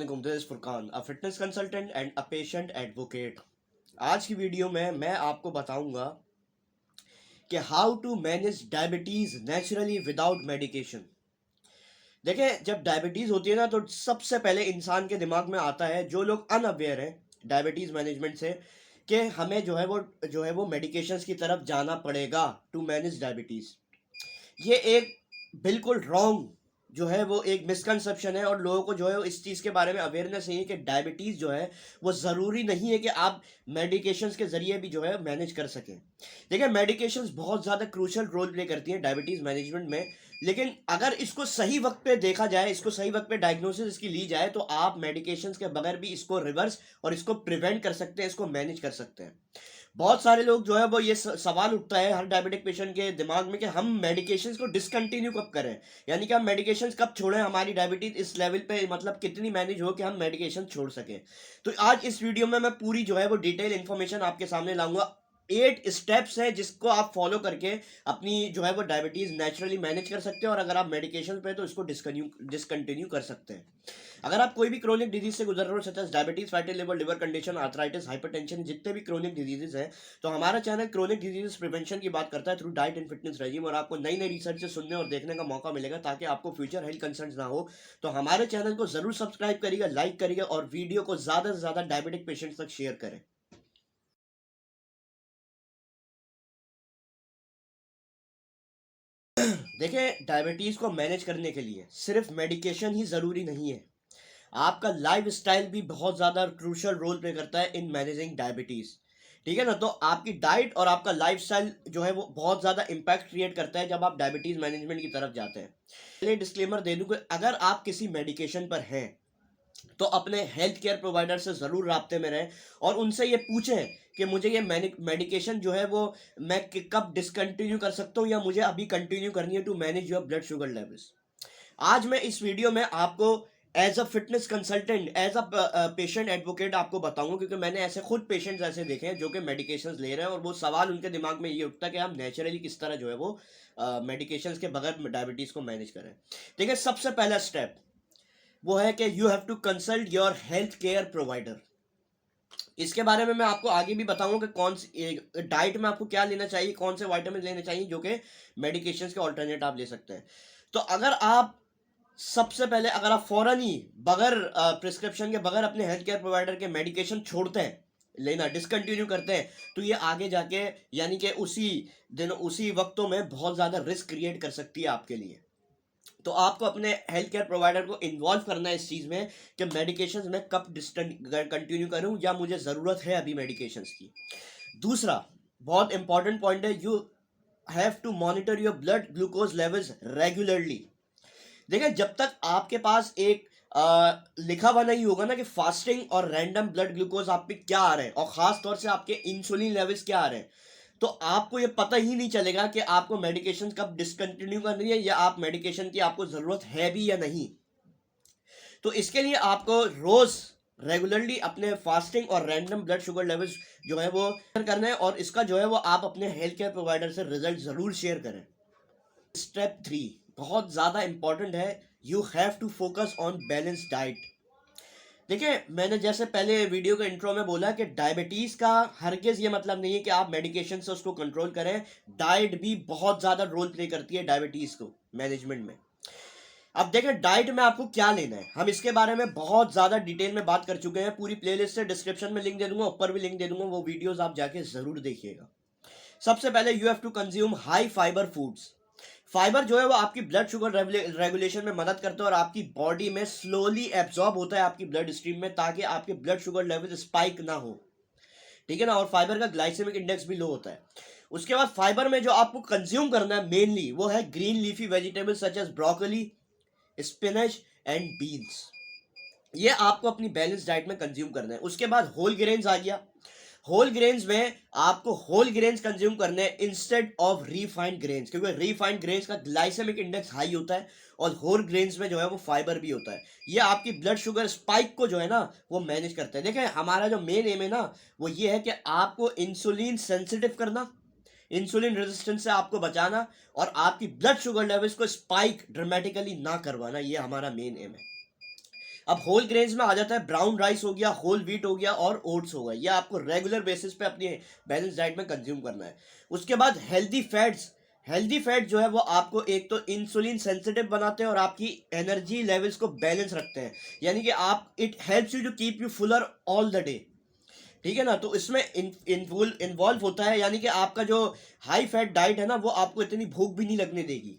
अस्सलामुअलैकुम, this is Furqan, a fitness consultant and a patient advocate. आज की वीडियो में मैं आपको बताऊंगा कि how to manage diabetes naturally without medication. देखिए, जब डायबिटीज होती है ना तो सबसे पहले इंसान के दिमाग में आता है, जो लोग अनअवेयर हैं डायबिटीज मैनेजमेंट से, कि हमें जो है वो मेडिकेशंस की तरफ जाना पड़ेगा टू मैनेज डायबिटीज। ये एक बिल्कुल रॉन्ग जो है वो एक मिसकंसेप्शन है, और लोगों को जो है इस चीज़ के बारे में अवेयरनेस नहीं है कि डायबिटीज़ जो है वो ज़रूरी नहीं है कि आप मेडिकेशंस के ज़रिए भी जो है मैनेज कर सकें। देखिए, मेडिकेशंस बहुत ज़्यादा क्रूशियल रोल प्ले करती हैं डायबिटीज़ मैनेजमेंट में, लेकिन अगर इसको सही वक्त पे देखा जाए, इसको सही वक्त पे डायग्नोसिस इसकी ली जाए, तो आप मेडिकेशंस के बगैर भी इसको रिवर्स और इसको प्रिवेंट कर सकते हैं, इसको मैनेज कर सकते हैं। बहुत सारे लोग जो है वो ये सवाल उठता है हर डायबिटिक पेशेंट के दिमाग में कि हम मेडिकेशंस को डिसकंटिन्यू कब करें, यानी कि हम मेडिकेशंस कब छोड़ें, हमारी डायबिटीज इस लेवल पे मतलब कितनी मैनेज हो कि हम मेडिकेशन छोड़ सकें। तो आज इस वीडियो में मैं पूरी जो है वो डिटेल इन्फॉर्मेशन आपके सामने लाऊंगा। 8 स्टेप्स हैं जिसको आप फॉलो करके अपनी जो है वो डायबिटीज नेचुरली मैनेज कर सकते हैं, और अगर आप मेडिकेशन पे तो इसको डिसकंटिन्यू कर सकते हैं। अगर आप कोई भी क्रोनिक डिजीज से गुजर रहे हो, such as diabetes, fatty liver, liver condition, arthritis, hypertension, जितने भी क्रोनिक डिजीजेज हैं, तो हमारा चैनल क्रोनिक डिजीज प्रिवेंशन की बात करता है through diet and fitness regime, और आपको नई नई रिसर्च से सुनने और देखने का मौका मिलेगा ताकि आपको फ्यूचर हेल्थ कंसर्न ना हो। तो हमारे चैनल को जरूर सब्सक्राइब करिएगा, लाइक करिएगा, और वीडियो को ज्यादा से ज्यादा डायबिटिक पेशेंट्स तक शेयर करें। देखिए, डायबिटीज को मैनेज करने के लिए सिर्फ मेडिकेशन ही जरूरी नहीं है, आपका लाइफ स्टाइल भी बहुत ज़्यादा क्रूशल रोल प्ले करता है इन मैनेजिंग डायबिटीज़। ठीक है ना, तो आपकी डाइट और आपका लाइफ स्टाइल जो है वो बहुत ज़्यादा इम्पैक्ट क्रिएट करता है जब आप डायबिटीज़ मैनेजमेंट की तरफ जाते हैं। पहले डिस्क्लेमर दे दूं कि अगर आप किसी मेडिकेशन पर हैं तो अपने हेल्थ केयर प्रोवाइडर से ज़रूर राब्ते में रहें, और उनसे ये पूछें कि मुझे ये मेडिकेशन जो है वो मैं कब डिसकंटिन्यू कर सकता हूँ, या मुझे अभी कंटिन्यू करनी है to manage your blood sugar levels. आज मैं इस वीडियो में आपको as a fitness consultant, as a patient advocate आपको बताऊंगा, क्योंकि मैंने ऐसे खुद पेशेंट्स ऐसे देखे हैं जो कि मेडिकेशंस ले रहे हैं, और वो सवाल उनके दिमाग में ये उठता है कि हम नेचुरली किस तरह जो है वो मेडिकेशंस के बगैर डायबिटीज को मैनेज करें। देखिए, सबसे पहला स्टेप वो है कि you have to consult your health care provider. इसके बारे में मैं आपको आगे भी बताऊंगा कि कौन सी डाइट में आपको क्या लेना चाहिए, कौन से वाइटामिन लेने चाहिए जो कि मेडिकेशंस के ऑल्टरनेट आप ले सकते हैं। तो अगर आप सबसे पहले अगर आप फौरन ही बगैर प्रिस्क्रिप्शन के बगैर अपने हेल्थ केयर प्रोवाइडर के मेडिकेशन छोड़ते हैं, लेना डिसकंटिन्यू करते हैं, तो ये आगे जाके यानी कि उसी दिन उसी वक्तों में बहुत ज़्यादा रिस्क क्रिएट कर सकती है आपके लिए। तो आपको अपने हेल्थ केयर प्रोवाइडर को इन्वॉल्व करना है इस चीज़ में कि मेडिकेशंस मैं कब कंटिन्यू करूं, या मुझे ज़रूरत है अभी मेडिकेशंस की। दूसरा बहुत इंपॉर्टेंट पॉइंट है, you have to monitor your blood glucose levels regularly. देखिए, जब तक आपके पास एक लिखा हुआ नहीं होगा ना कि फास्टिंग और रैंडम ब्लड ग्लूकोज आप पे क्या आ रहे हैं, और खास तौर से आपके इंसुलिन लेवल्स क्या आ रहे हैं, तो आपको ये पता ही नहीं चलेगा कि आपको मेडिकेशन कब डिसकंटिन्यू करनी है, या आप मेडिकेशन की आपको जरूरत है भी या नहीं। तो इसके लिए आपको रोज रेगुलरली अपने फास्टिंग और रैंडम ब्लड शुगर लेवल्स जो है वो करना है, और इसका जो है वो आप अपने हेल्थ केयर प्रोवाइडर से रिजल्ट जरूर शेयर करें। स्टेप 3 बहुत ज़्यादा इंपॉर्टेंट है, you have to focus on balance diet. देखिए, मैंने जैसे पहले वीडियो के इंट्रो में बोला कि डायबिटीज का हरगिज ये मतलब नहीं है कि आप मेडिकेशन से उसको कंट्रोल करें, डाइट भी बहुत ज़्यादा रोल प्ले करती है डायबिटीज को मैनेजमेंट में। अब देखें, डाइट में आपको क्या लेना है, हम इसके बारे में बहुत ज़्यादा डिटेल में बात कर चुके हैं, पूरी प्लेलिस्ट से डिस्क्रिप्शन में लिंक दे दूंगा, ऊपर भी लिंक दे दूंगा, वो वीडियोज आप जाके ज़रूर देखिएगा। सबसे पहले you have to consume high fibre foods. Fibre जो है वो आपकी ब्लड शुगर रेगुलेशन में मदद करता है, और आपकी बॉडी में स्लोली एब्जॉर्ब होता है आपकी ब्लड स्ट्रीम में, ताकि आपके ब्लड शुगर लेवल स्पाइक ना हो। ठीक है ना, और फाइबर का ग्लाइसेमिक इंडेक्स भी लो होता है। उसके बाद फाइबर में जो आपको कंज्यूम करना है मेनली वो है green leafy vegetables such as broccoli, spinach and beans. ये आपको अपनी बैलेंस डाइट में कंज्यूम करना है। उसके बाद होल ग्रेन्स आ गया। होल ग्रेन्स में आपको होल ग्रेन्स कंज्यूम करने हैं इंस्टेड ऑफ रिफाइंड ग्रेन्स, क्योंकि रिफाइंड ग्रेन्स का ग्लाइसेमिक इंडेक्स हाई होता है, और होल ग्रेन्स में जो है वो फाइबर भी होता है। ये आपकी ब्लड शुगर स्पाइक को जो है ना वो मैनेज करता है। देखिए, हमारा जो मेन एम है ना वो ये है कि आपको इंसुलिन सेंसिटिव करना, इंसुलिन रेजिस्टेंस से आपको बचाना, और आपकी ब्लड शुगर लेवल्स को स्पाइक ड्रामेटिकली ना करवाना, ये हमारा मेन एम है। अब होल ग्रेन्स में आ जाता है ब्राउन राइस हो गया, होल व्हीट हो गया और ओट्स हो गया। ये आपको रेगुलर बेसिस पे अपनी बैलेंस डाइट में कंज्यूम करना है। उसके बाद हेल्दी फैट्स। हेल्दी फैट जो है वो आपको एक तो इंसुलिन सेंसिटिव बनाते हैं और आपकी एनर्जी लेवल्स को बैलेंस रखते हैं, यानी कि आप it helps you to keep you fuller all the day. ठीक है ना, तो इसमें इन्वॉल्व होता है, यानी कि आपका जो हाई फैट डाइट है ना वो आपको इतनी भूख भी नहीं लगने देगी।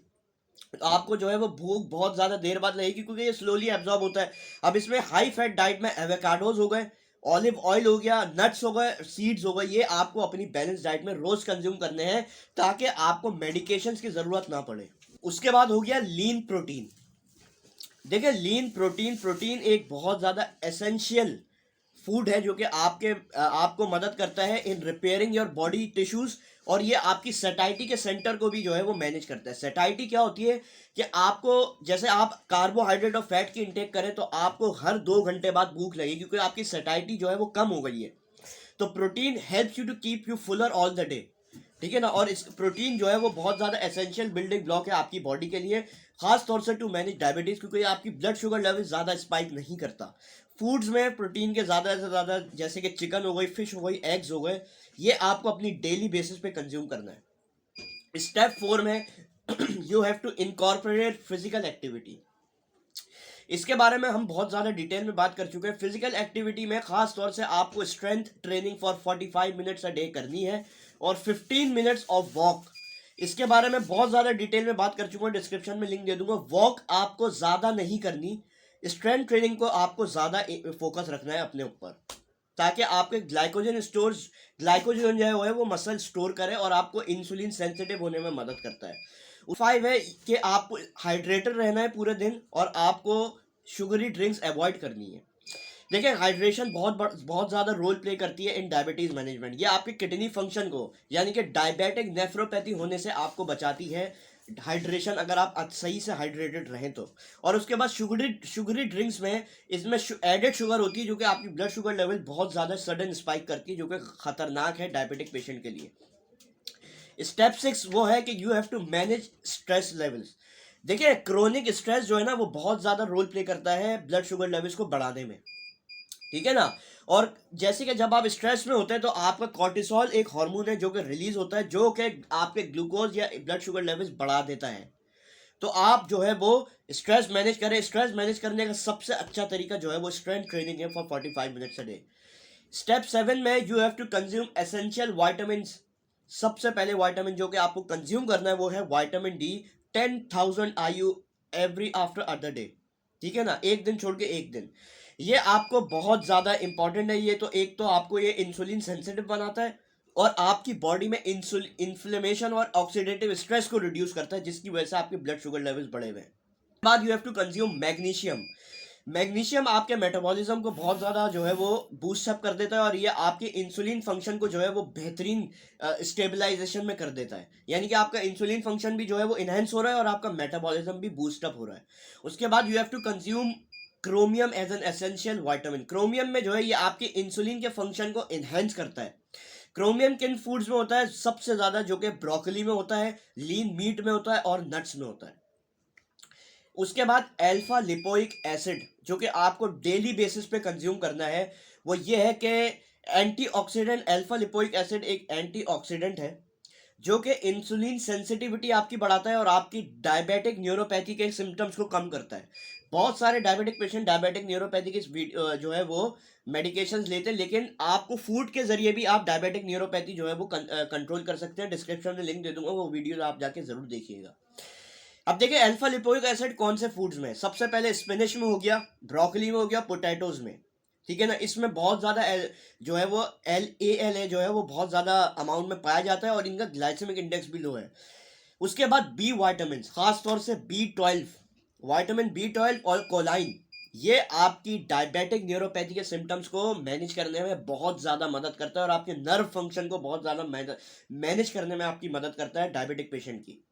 तो आपको जो है वो भूख बहुत ज़्यादा देर बाद लगेगी क्योंकि ये स्लोली एब्जॉर्ब होता है। अब इसमें हाई फैट डाइट में एवोकाडोज हो गए, ऑलिव ऑयल हो गया, नट्स हो गए, सीड्स हो गए, ये आपको अपनी बैलेंस डाइट में रोज कंज्यूम करने हैं ताकि आपको मेडिकेशंस की ज़रूरत ना पड़े। उसके बाद हो गया लीन प्रोटीन। देखिए लीन प्रोटीन एक बहुत ज़्यादा एसेंशियल फूड है जो कि आपको मदद करता है in repairing your body tissues, और ये आपकी सेटाइटी के सेंटर को भी जो है वो मैनेज करता है। सेटाइटी क्या होती है कि आपको, जैसे आप कार्बोहाइड्रेट और फैट की इंटेक करें तो आपको हर 2 घंटे बाद भूख लगेगी क्योंकि आपकी सेटाइटी जो है वो कम हो गई है। तो protein helps you to keep you fuller all the day. ठीक है ना, और इस प्रोटीन जो है वो बहुत ज़्यादा एसेंशियल बिल्डिंग ब्लॉक है आपकी बॉडी के लिए, खास तौर से टू मैनेज डायबिटीज़, क्योंकि ये आपकी ब्लड शुगर लेवल ज़्यादा स्पाइक नहीं करता। फूड्स में प्रोटीन के ज़्यादा से ज़्यादा, जैसे कि चिकन हो गई, फिश हो गई, एग्स हो गए, ये आपको अपनी डेली बेसिस पे कंज्यूम करना है। स्टेप 4 में you have to incorporate physical activity. इसके बारे में हम बहुत ज़्यादा डिटेल में बात कर चुके हैं। फिजिकल एक्टिविटी में खास तौर से आपको strength training for 45 minutes a day करनी है और 15 मिनट्स ऑफ वॉक। इसके बारे में बहुत ज़्यादा डिटेल में बात कर चुका हूँ, डिस्क्रिप्शन में लिंक दे दूंगा। वॉक आपको ज़्यादा नहीं करनी, स्ट्रेंथ ट्रेनिंग को आपको ज़्यादा फोकस रखना है अपने ऊपर, ताकि आपके ग्लाइकोजन जो है वो मसल स्टोर करे और आपको इंसुलिन सेंसिटिव होने में मदद करता है। 5 है कि आपको हाइड्रेटेड रहना है पूरे दिन और आपको शुगरी ड्रिंक्स अवॉइड करनी है। देखिए हाइड्रेशन बहुत ज़्यादा रोल प्ले करती है इन डायबिटीज़ मैनेजमेंट। ये आपके किडनी फंक्शन को, यानी कि डायबिटिक नेफ्रोपैथी होने से आपको बचाती है हाइड्रेशन, अगर आप सही से हाइड्रेटेड रहें तो। और उसके बाद शुगरी ड्रिंक्स में इसमें एडेड शुगर होती है जो कि आपकी ब्लड शुगर लेवल बहुत ज़्यादा सडन स्पाइक करती है, जो कि खतरनाक है डायबिटिक पेशेंट के लिए। स्टेप 6 वो है कि you have to manage stress levels. देखिए क्रोनिक स्ट्रेस जो है ना वो बहुत ज़्यादा रोल प्ले करता है ब्लड शुगर लेवल्स को बढ़ाने में। ठीक है ना, और जैसे कि जब आप स्ट्रेस में होते हैं तो आपका कॉर्टिसोल एक हार्मोन है जो कि रिलीज होता है, जो कि आपके ग्लूकोज या ब्लड शुगर लेवल्स बढ़ा देता है। तो आप जो है वो स्ट्रेस मैनेज करें। स्ट्रेस मैनेज करने का सबसे अच्छा तरीका जो है वो स्ट्रेंथ ट्रेनिंग है for 45 minutes a day. Step 7 में you have to consume essential vitamin. सबसे पहले वाइटामिन जो कि आपको कंज्यूम करना है वो है vitamin D, 10,000 IU every after other day. ठीक है ना, एक दिन छोड़ के एक दिन। ये आपको बहुत ज़्यादा इंपॉर्टेंट है। ये तो एक तो आपको ये इंसुलिन सेंसिटिव बनाता है और आपकी बॉडी में इन्फ्लेमेशन और ऑक्सीडेटिव स्ट्रेस को रिड्यूस करता है, जिसकी वजह से आपके ब्लड शुगर लेवल्स बढ़े हुए हैं। बाद you have to consume magnesium. Magnesium आपके मेटाबॉलिज्म को बहुत ज़्यादा जो है वो बूस्ट अप कर देता है और ये आपके इंसुलिन फंक्शन को जो है वो बेहतरीन स्टेबलाइजेशन में कर देता है, यानी कि आपका इंसुलिन फंक्शन भी जो है वो इनहेंस हो रहा है और आपका मेटाबॉलिज्म भी बूस्ट अप हो रहा है। उसके बाद you have to consume chromium as an essential vitamin. Chromium में जो है ये आपके इंसुलिन के फंक्शन को इनहेंस करता है। क्रोमियम किन फूड्स में होता है? सबसे ज़्यादा जो कि ब्रोकली में होता है, लीन मीट में होता है और नट्स में होता है। उसके बाद अल्फा लिपोइक एसिड जो कि आपको डेली बेसिस पे कंज्यूम करना है, वो ये है कि एंटीऑक्सीडेंट। अल्फा लिपोइक एसिड एक एंटीऑक्सीडेंट है जो कि इंसुलिन सेंसिटिविटी आपकी बढ़ाता है और आपकी डायबिटिक न्यूरोपैथी के सिम्टम्स को कम करता है। बहुत सारे डायबिटिक पेशेंट डायबिटिक न्यूरोपैथी के जो है वो मेडिकेशंस लेते हैं, लेकिन आपको फूड के जरिए भी आप डायबिटिक न्यूरोपैथी जो है वो कंट्रोल कर सकते हैं। डिस्क्रिप्शन में लिंक दे दूंगा, वो वीडियो आप जाके जरूर देखिएगा। अब देखिए अल्फा लिपोइक एसिड कौन से फूड्स में? सबसे पहले स्पिनिच में हो गया, ब्रोकली में हो गया, पोटैटोज में। ठीक है ना, इसमें बहुत ज़्यादा जो है वो LALA जो है वो बहुत ज़्यादा अमाउंट में पाया जाता है और इनका ग्लाइसेमिक इंडेक्स भी लो है। उसके बाद बी वाइटामिन, खास तौर से B12, वाइटामिन B12 और कोलाइन, ये आपकी डायबिटिक न्यूरोपैथी के सिम्टम्स को मैनेज करने में बहुत ज़्यादा मदद करता है और आपके नर्व फंक्शन को बहुत ज़्यादा मैनेज करने में आपकी मदद करता है डायबिटिक पेशेंट की।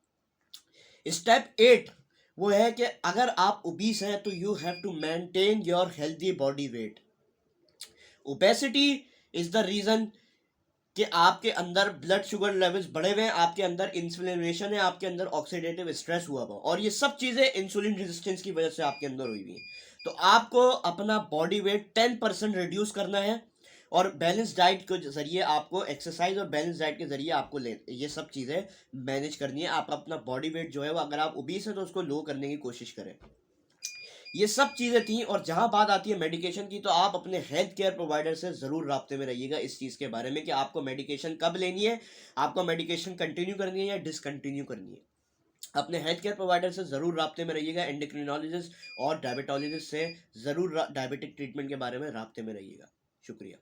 स्टेप 8 वो है कि अगर आप ओबीस हैं तो you have to maintain your healthy body weight. Obesity is the reason कि आपके अंदर ब्लड शुगर लेवल्स बढ़े हुए हैं, आपके अंदर इन्फ्लेमेशन है, आपके अंदर ऑक्सीडेटिव स्ट्रेस हुआ हुआ, और ये सब चीज़ें इंसुलिन रेजिस्टेंस की वजह से आपके अंदर हुई हुई हैं। तो आपको अपना बॉडी वेट 10% रिड्यूस करना है, और बैलेंस डाइट के जरिए आपको, एक्सरसाइज और बैलेंस डाइट के जरिए आपको ये सब चीज़ें मैनेज करनी है। आप अपना बॉडी वेट जो है वो, अगर आप ओबीस है तो उसको लो करने की कोशिश करें। ये सब चीज़ें थी। और जहां बात आती है मेडिकेशन की, तो आप अपने हेल्थ केयर प्रोवाइडर से ज़रूर राब्ते में रहिएगा इस चीज़ के बारे में कि आपको मेडिकेशन कब लेनी है, आपको मेडिकेशन कंटिन्यू करनी है या डिसकंटिन्यू करनी है। अपने हेल्थ केयर प्रोवाइडर से ज़रूर राब्ते में रहिएगा, एंडोक्रिनोलॉजिस्ट और डायबिटोलॉजिस्ट से ज़रूर डायबिटिक ट्रीटमेंट के बारे में राब्ते में रहिएगा। शुक्रिया।